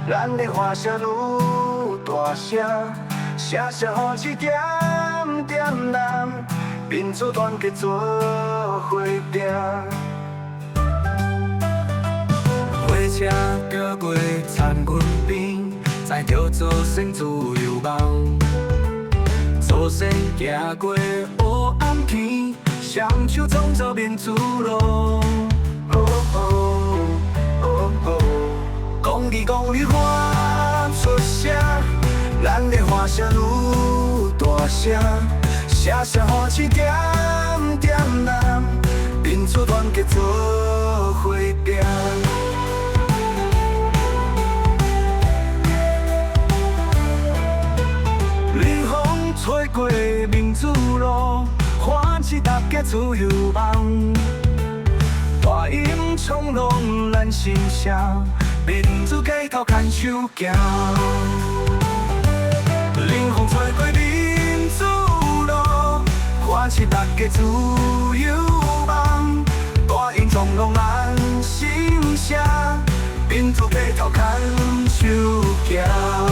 咱的华社愈大声，写写好一点点人，民主团结做伙拼。火车叫过田阮边，载着祖先自由梦。祖先行过黑暗天，双手创造民主路。公义喊出声，咱的华社愈大声，写写好一点点人，民主团结做伙拼。冷风吹过民主路，唤起大家自由梦。大音冲浪咱心声，民主街头牵手行。冷风吹过民主路，唤起大家自由梦。大音冲浪咱心声，民主街头牵手行。